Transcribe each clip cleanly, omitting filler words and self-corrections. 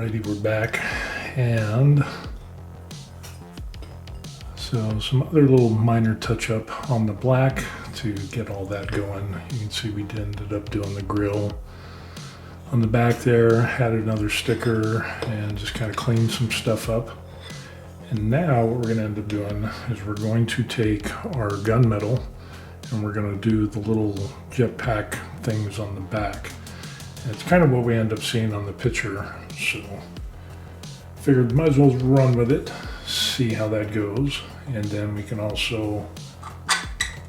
Alrighty, we're back, and so some other little minor touch-up on the black to get all that going. You can see we ended up doing the grill on the back there, had another sticker, and just kind of cleaned some stuff up. And now what we're going to end up doing is we're going to take our gunmetal and we're going to do the little jetpack things on the back. And it's kind of what we end up seeing on the picture, so figured might as well run with it, see how that goes, and then we can also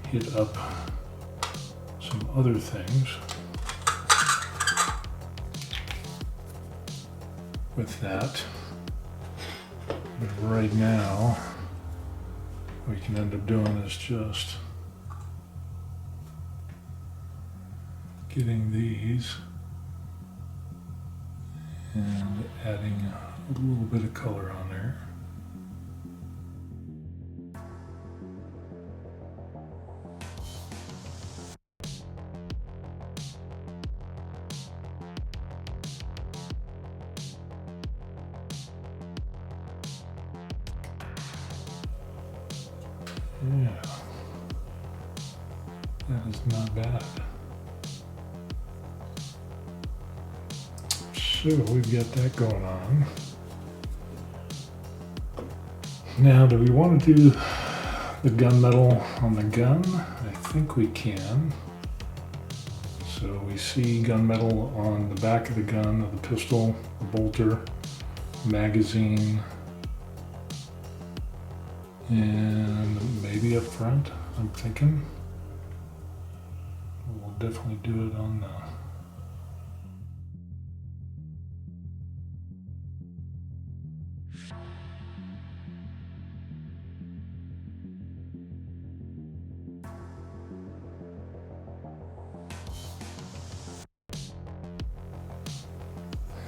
hit up some other things with that. But right now, what we can end up doing is just getting these and adding a little bit of color on there. Yeah, that is not bad. So we've got that going on. Now, do we want to do the gunmetal on the gun? I think we can. So we see gunmetal on the back of the gun, of the pistol, the bolter, magazine, and maybe up front, I'm thinking. We'll definitely do it on the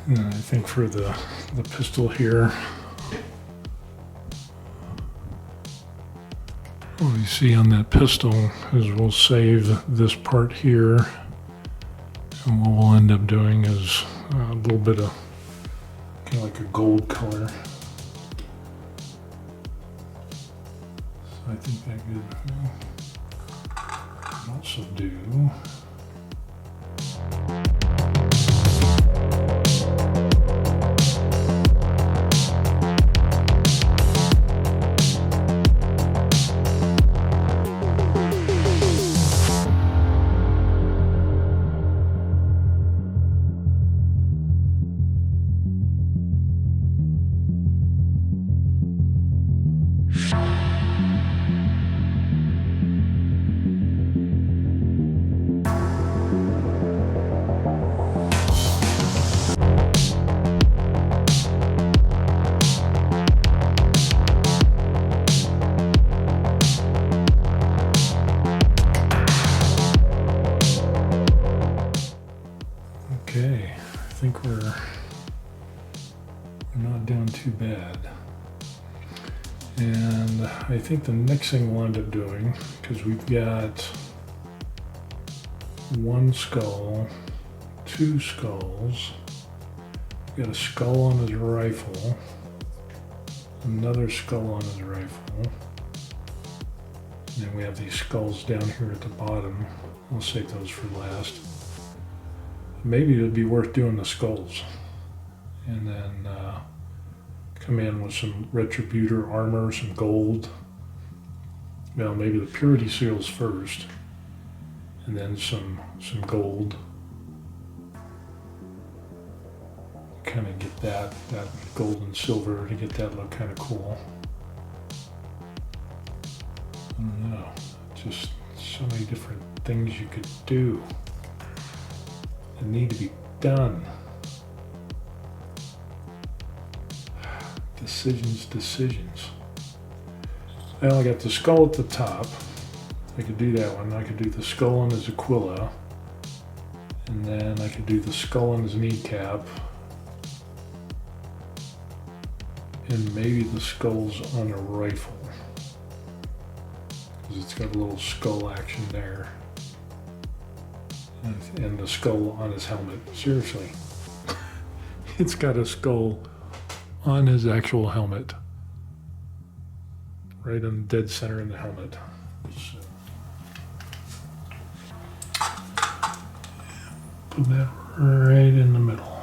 and I think for the pistol here, what we see on that pistol is we'll save this part here, and what we'll end up doing is a little bit of kind of like a gold color. So I think that could also do. Okay, I think we're not doing too bad. And I think the next thing we'll end up doing, because we've got one skull, two skulls, we've got a skull on his rifle, another skull on his rifle, and then we have these skulls down here at the bottom. I'll save those for last. Maybe it would be worth doing the skulls and then come in with some Retributor armor, some gold. Well, maybe the purity seals first and then some gold. Kind of get that gold and silver to get that look kind of cool. I don't know, just so many different things you could do that need to be done. Decisions. Well, I got the skull at the top. I could do that one. I could do the skull on his Aquila. And then I could do the skull on his kneecap. And maybe the skull's on a rifle, because it's got a little skull action there. And the skull on his helmet. Seriously. It's got a skull on his actual helmet. Right in the dead center in the helmet. So, put that right in the middle.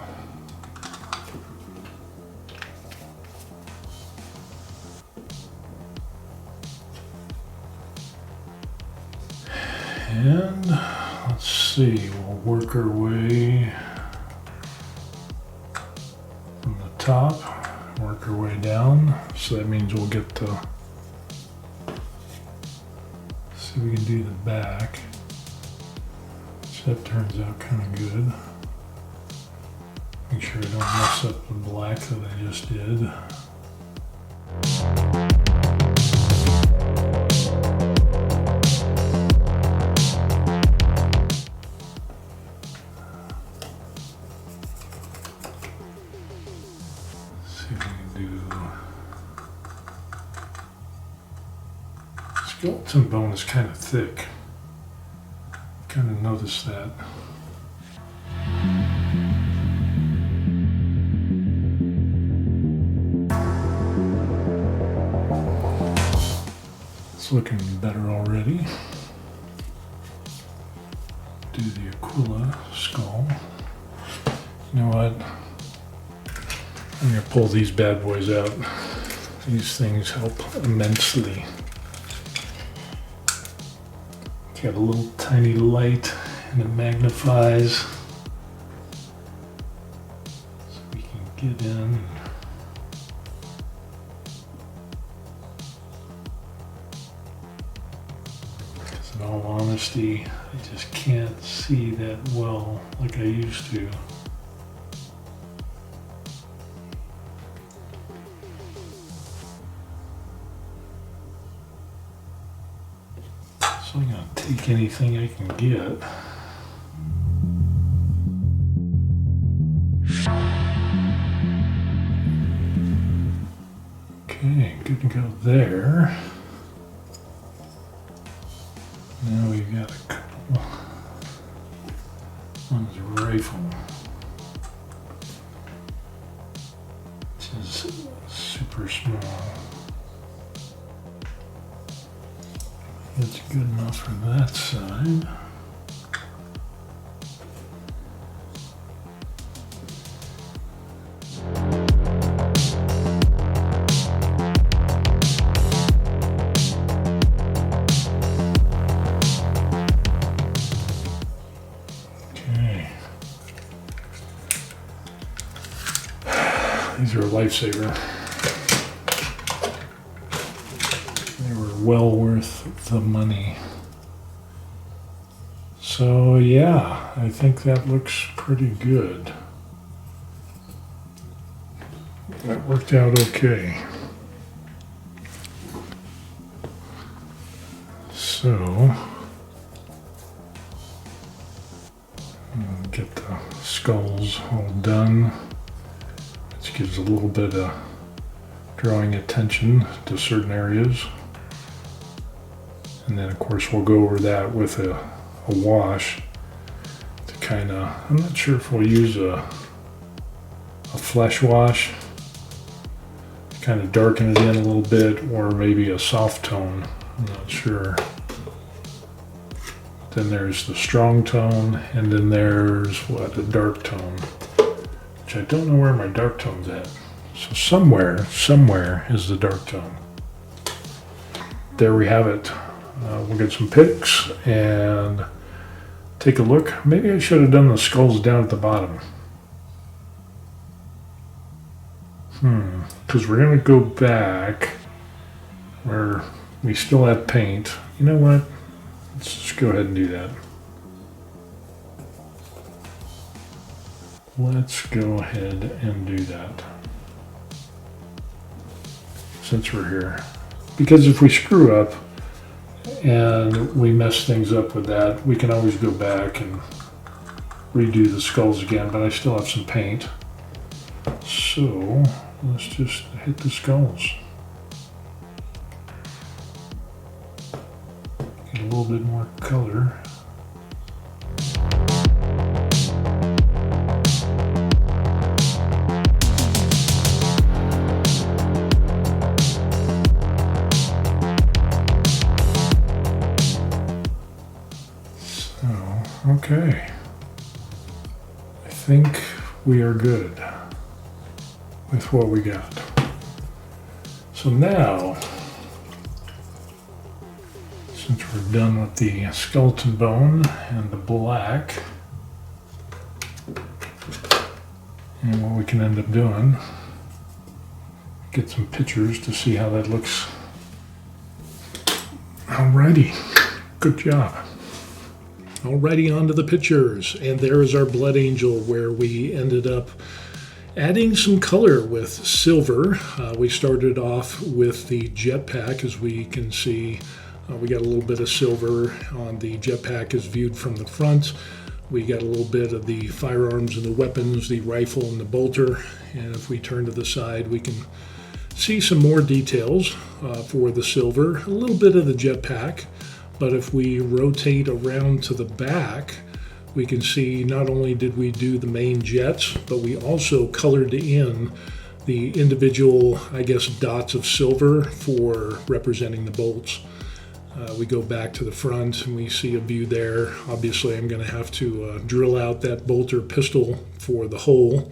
And let's see, we'll work our way from the top, work our way down. So that means we'll get to, see if we can do the back. So that turns out kind of good. Make sure I don't mess up the black that I just did. Skeleton bone is kind of thick. Kind of noticed that. It's looking better already. Do the Aquila skull. You know what? I'm gonna pull these bad boys out. These things help immensely. It's got a little tiny light and it magnifies. So we can get in. Because in all honesty, I just can't see that well like I used to. So I'm going to take anything I can get. Okay, good to go there. Now we've got a couple on his rifle, which is super small. That's good enough for that side. Okay. These are a lifesaver. Well worth the money. So yeah, I think that looks pretty good. That worked out okay. So I'll get the skulls all done. This gives a little bit of drawing attention to certain areas. And then of course we'll go over that with a wash to kind of, I'm not sure if we'll use a flesh wash to kind of darken it in a little bit, or maybe a soft tone, I'm not sure. Then there's the strong tone, and then there's what, a dark tone, which I don't know where my dark tone's at. So somewhere is the dark tone. There we have it. We'll get some pics and take a look. Maybe I should have done the skulls down at the bottom. Because we're going to go back where we still have paint. You know what? Let's just go ahead and do that. Let's go ahead and do that. Since we're here. Because if we screw up, and we mess things up with that, we can always go back and redo the skulls again, but I still have some paint. So let's just hit the skulls. Get a little bit more color. Okay. I think we are good with what we got. So now, since we're done with the skeleton bone and the black, and what we can end up doing, get some pictures to see how that looks. Alrighty, good job. Alrighty, on to the pictures, and there is our Blood Angel, where we ended up adding some color with silver. We started off with the Jetpack. As we can see, we got a little bit of silver on the Jetpack as viewed from the front. We got a little bit of the firearms and the weapons, the rifle and the bolter. And if we turn to the side, we can see some more details for the silver, a little bit of the Jetpack. But if we rotate around to the back, we can see not only did we do the main jets, but we also colored in the individual, I guess, dots of silver for representing the bolts. We go back to the front and we see a view there. Obviously, I'm going to have to drill out that bolter pistol for the hole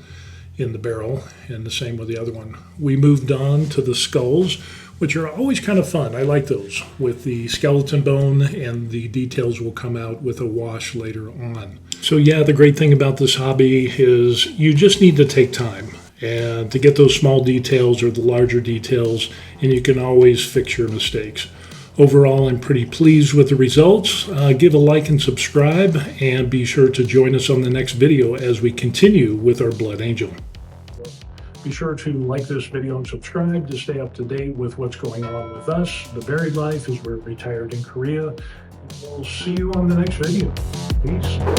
in the barrel, and the same with the other one. We moved on to the skulls, which are always kind of fun. I like those with the skeleton bone, and the details will come out with a wash later on. So yeah, the great thing about this hobby is you just need to take time and to get those small details or the larger details, and you can always fix your mistakes. Overall, I'm pretty pleased with the results. Give a like and subscribe, and be sure to join us on the next video as we continue with our Blood Angel. Be sure to like this video and subscribe to stay up to date with what's going on with us, the buried life, as we're retired in Korea. We'll see you on the next video. Peace.